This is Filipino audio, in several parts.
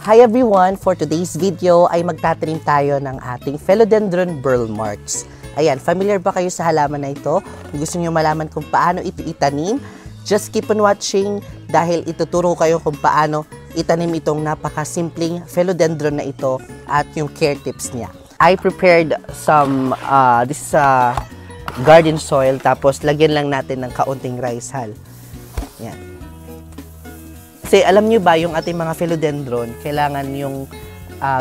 Hi everyone! For today's video ay magtatanim tayo ng ating Philodendron burl marks. Ayan, familiar ba kayo sa halaman na ito? Kung gusto niyo malaman kung paano ito itanim, just keep on watching dahil ituturo kayo kung paano itanim itong napakasimpleng philodendron na ito at yung care tips niya. I prepared some, this is garden soil, tapos lagyan lang natin ng kaunting rice hull. Yan. Kasi alam nyo ba, yung ating mga philodendron, kailangan yung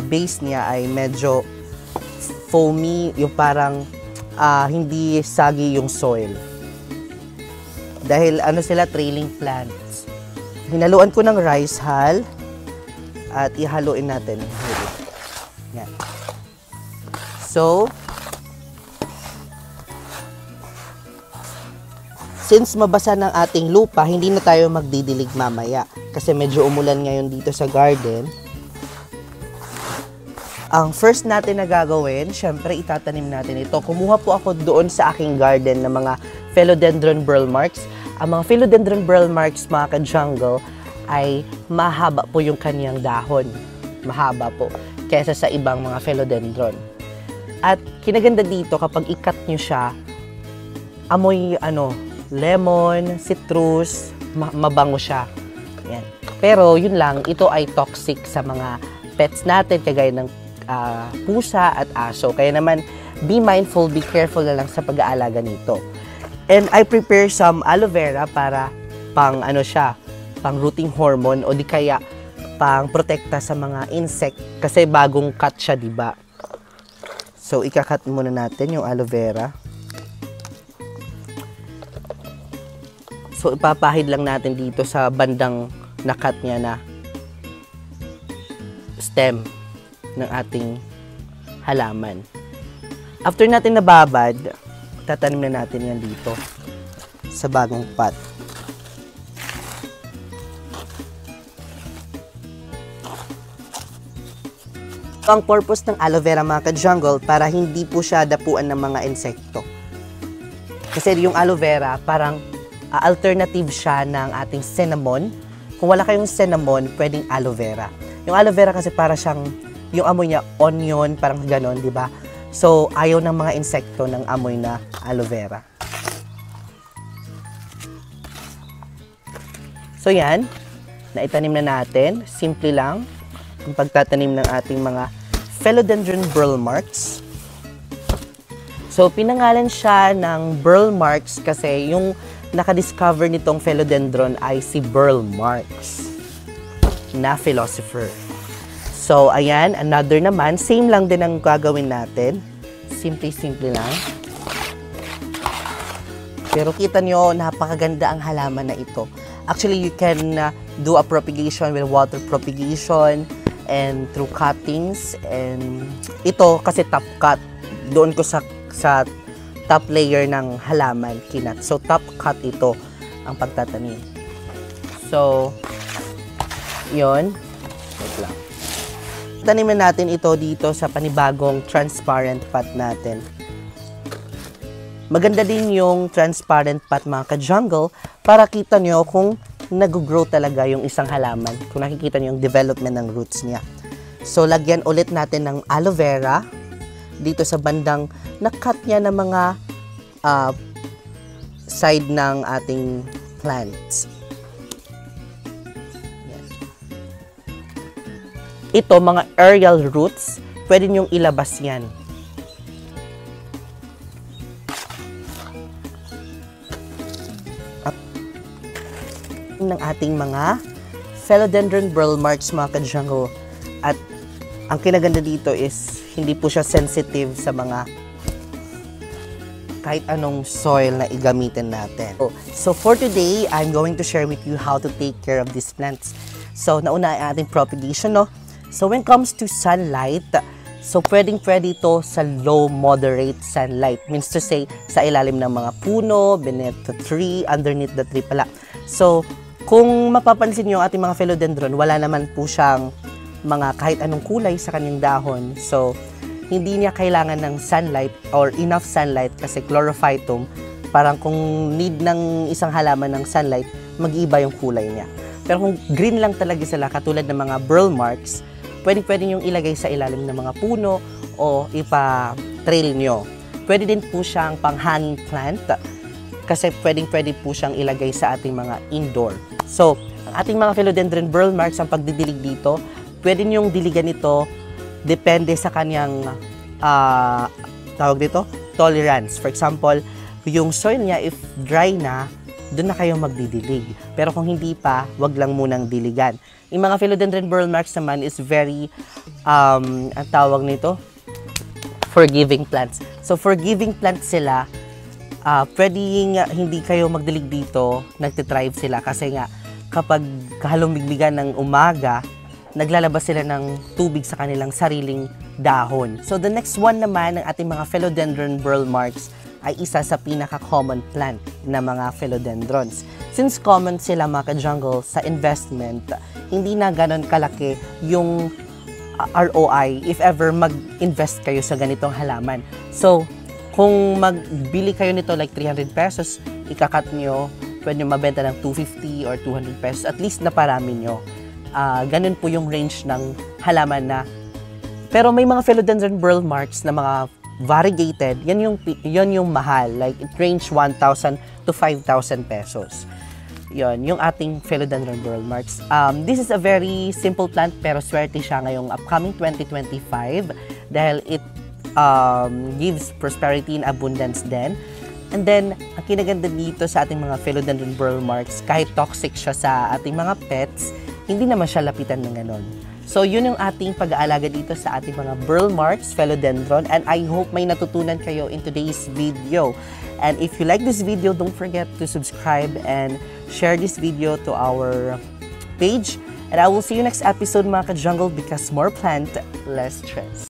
base niya ay medyo foamy, yung parang hindi sagi yung soil. Dahil ano sila, trailing plants. Hinaluan ko ng rice hull at ihaluin natin. Yan. So, since mabasa ng ating lupa, hindi na tayo magdidilig mamaya. Kasi medyo umulan ngayon dito sa garden. Ang first natin na gagawin, syempre itatanim natin ito. Kumuha po ako doon sa aking garden ng mga philodendron burl marks. Ang mga philodendron burl marks, mga ka-jungle, ay mahaba po yung kaniyang dahon. Mahaba po, kesa sa ibang mga philodendron. At kinaganda dito, kapag i-cut nyo siya, amoy lemon, citrus, mabango siya. Yan. Pero yun lang, ito ay toxic sa mga pets natin, kagaya ng pusa at aso. Kaya naman, be mindful, be careful na lang sa pag-aalaga nito. And I prepare some aloe vera para pang pang rooting hormone o di kaya pang protekta sa mga insect kasi bagong cut siya, diba? So, ika-cut muna natin yung aloe vera. So, ipapahid lang natin dito sa bandang na-cut niya na stem ng ating halaman. After natin nababad, tatanim na natin yan dito sa bagong pot. Ang purpose ng aloe vera, mga ka-jungle, para hindi po siya dapuan ng mga insekto. Kasi yung aloe vera, parang alternative siya ng ating cinnamon. Kung wala kayong cinnamon, pwedeng aloe vera. Yung aloe vera kasi para siyang, yung amoy niya, onion, parang ganon, di ba? So, ayaw ng mga insekto ng amoy na aloe vera. So, yan. Naitanim na natin. Simple lang ang pagtatanim ng ating mga philodendron burl marks. So, pinangalan siya ng burl marks kasi yung nakadiscover nitong philodendron ay si Burl Marx na philosopher. So, ayan, another naman. Same lang din ang gagawin natin. Simple lang. Pero kita nyo, napakaganda ang halaman na ito. Actually, you can do a propagation with water propagation and through cuttings. And ito, kasi top cut. Doon ko sa top layer ng halaman, kinat. So, top cut ito ang pagtatanim. So, yun. Wait lang. Tanimin natin ito dito sa panibagong transparent pot natin. Maganda din yung transparent pot, mga ka-jungle, para kita nyo kung nag-grow talaga yung isang halaman. Kung nakikita nyo yung development ng roots niya. So, lagyan ulit natin ng aloe vera dito sa bandang na-cut niya ng mga side ng ating plants. Yan. Ito, mga aerial roots, pwede nyong ilabas yan. Ng ating mga philodendron burl marks, mga ka-jungle. At ang kinaganda dito is hindi po siya sensitive sa mga kahit anong soil na igamitin natin. So for today, I'm going to share with you how to take care of these plants. So nauna ay ating propagation, no? So when it comes to sunlight, so pwedeng-pwede ito sa low, moderate sunlight. Means to say, sa ilalim ng mga puno, beneath the tree, underneath the tree pala. So kung mapapansin nyo ating mga philodendron, wala naman po siyang mga kahit anong kulay sa kanyang dahon. So, hindi niya kailangan ng sunlight or enough sunlight kasi chlorophytum, parang kung need ng isang halaman ng sunlight, mag-iba yung kulay niya. Pero kung green lang talaga sila, katulad ng mga burl marks, pwede yung ilagay sa ilalim ng mga puno o ipa-trail nyo. Pwede din po siyang pang-hanging plant kasi pwede po siyang ilagay sa ating mga indoor. So, ang ating mga philodendron burl marks, ang pagdidilig dito, pwede nyong diligan ito depende sa kanyang tawag dito, tolerance. For example, yung soil niya, if dry na, doon na kayo magdidilig. Pero kung hindi pa, wag lang munang diligan. Yung mga philodendron burl marks naman is very, ang tawag nito, forgiving plants. So, forgiving plants sila, pwedeng hindi kayo magdilig dito, nagtitrive sila. Kasi nga, kapag kahalumigbigan ng umaga, naglalabas sila ng tubig sa kanilang sariling dahon. So, the next one naman ng ating mga philodendron burl marks ay isa sa pinaka-common plant na mga philodendrons. Since common sila mga ka-jungle sa investment, hindi na ganon kalaki yung ROI if ever mag-invest kayo sa ganitong halaman. So, kung magbili kayo nito like 300 pesos, ikakat nyo, pwede nyo mabenta ng 250 or 200 pesos, at least naparami nyo. Ganun po yung range ng halaman na. Pero may mga philodendron burl marks na mga variegated, yan yung mahal. Like, it range 1,000 to 5,000 pesos. Yon, yung ating philodendron burl marks. This is a very simple plant pero swerte siya ngayong upcoming 2025 dahil it gives prosperity and abundance din. And then, ang kinaganda dito sa ating mga philodendron burl marks, kahit toxic siya sa ating mga pets, hindi naman siya lapitan ng ganon. So, yun yung ating pag-aalaga dito sa ating mga burl marks, philodendron, and I hope may natutunan kayo in today's video. And if you like this video, don't forget to subscribe and share this video to our page. And I will see you next episode mga ka-jungle because more plant, less stress.